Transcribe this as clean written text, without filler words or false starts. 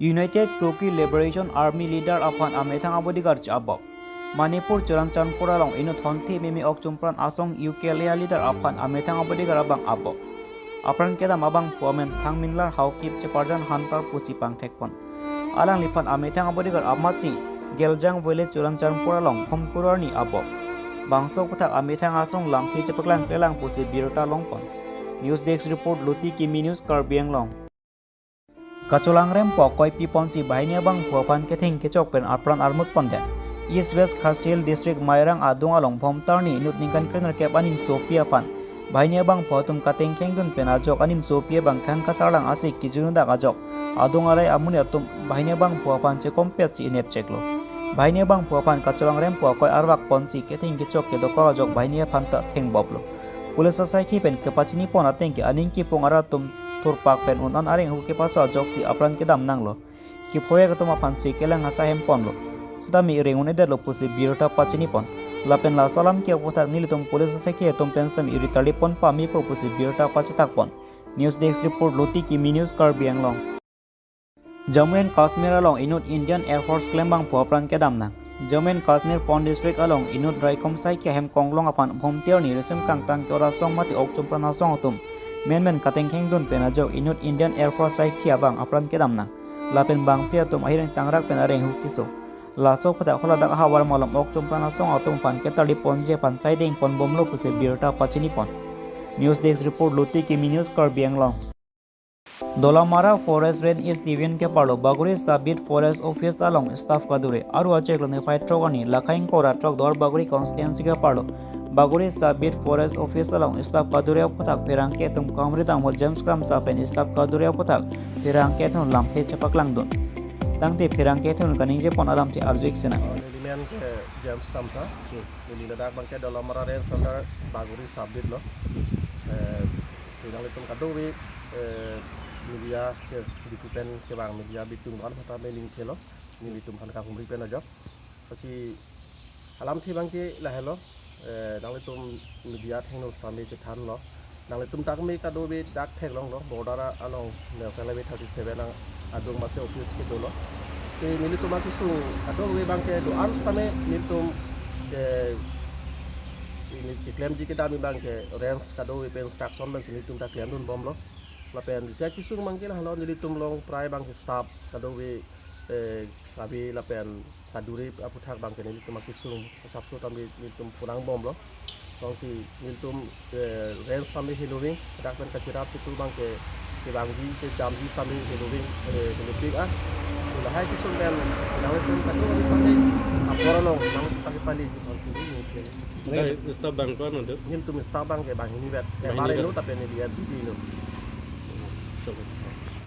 United Kuki Liberation Army leader apan amethang abodigar chabok. Manipur Charanpura long inut honti mimi okchumpran asong UK leader apan amethang abodigar abang abok. Apran kedam abang puamen thangminlar haukip ceparjan hantar pusipang thekpon. Alang lipan amethang abodigar amachi geljang village Charanpura long homkurani abok. Bangsok putak amethang asong langki cepaklang kelang pusi Abirta longpon. News Desk report Loti Kimi News Karbiang long. Kaculang rempo koi piponsi bahini bang puapan kething kecok pen apran armut ponden. East West Khasil District Mairang adung along pomtarni nut ningkan krener kep anim Sopia pan. Bahini bang puatum kateng kengdun pen ajok anim Sopia bang kang kasarlang asik kijunundak ajok. Adung arai amun atum bahini bang puapan ce kompet si inep ceklo. Bahini bang puapan kaculang rempo koi arwak ponsi kething kecok ke doko ajok bahini panta theng boblo. Police society pen kepacini pon ateng ke aning ki pongaratum turpak pen unan aring huke pasa jok si apran kedam nanglo ki phoya katoma pansi kelang asa hem ponlo sedami ringun edelo pusi Abirta pachini pon lapen la salam ke potak nilitum police society tum penstam iritali pon pami po pusi Abirta pachitak pon. News Desk report Loti Kimi News Karbiang long. Jammu and Kashmir along inut Indian Air Force klembang puapran kedam nang. Jammu and Kashmir Pon District along inut Raikom sai ke hem konglong apan homtier ni resem kang tang ke ora song mati okchumpran asong tum. Men kateng kengdun penajok inut Indian Air Force sai kia bang apran kedam nang. Lapen bang pia tum ahiring tangrak pen areng hukiso. Laso pada khola dak hawar malam okchumpran asong atum pan ketali ponje pan sai ding pon bomlo puse Abirta pachini pon. News Desk report Loti Kimi News Karbiang long. Dolamara Forest Range is Division ke parlo Baguri Subbit Forest Office along staff kadure aru acheklo ne fight trogani lakhaing kora trok dor Baguri constituency ke parlo Baguri Subbit Forest Office along staff kadure putak pirangke tum kamritang mo James Kram sapen staff kadure putak pirangke thon lampe chapaklang don tangte pirangke thon kaning je pon alam ti arjuik sena Liman ke James Kram sa ni ladak bangke Dolamara Range under Baguri Subbit lo sidang litum kadure media ke dikupen ke bang media bitung kan kata mailing thelo ni bitung kan ka humri pen aja pasi alam thi bang ke la helo dang tum media thengno sami che than lo dang tum tak me ka do be dak thek long lo border along national highway 37 ang adung mase office ke dolo se ni tum ki su adung we bang ke do am same ni tum ke ini klaim ji ke dami bang ke range ka do we pen instruction men ni tum ta klaim dun bom lo lapen saya kisung mangkil halon jadi tumlong prai bang staff kadowe kabi lapen kaduri aputhak bang kenili tum kisung sabso tambi tum kurang bom lo song si tum ren sambi hiluring dakpen kacirap itu bang ke bang ji ke jamji sambi hiluring hiluring sudah hai kisung dan nang tum kadowe sambi aporano nang pagi-pagi on sini ni staff bang kon untuk tum staff bang ke bang ini bet kemarin lu tapi ini dia jadi lu Coba.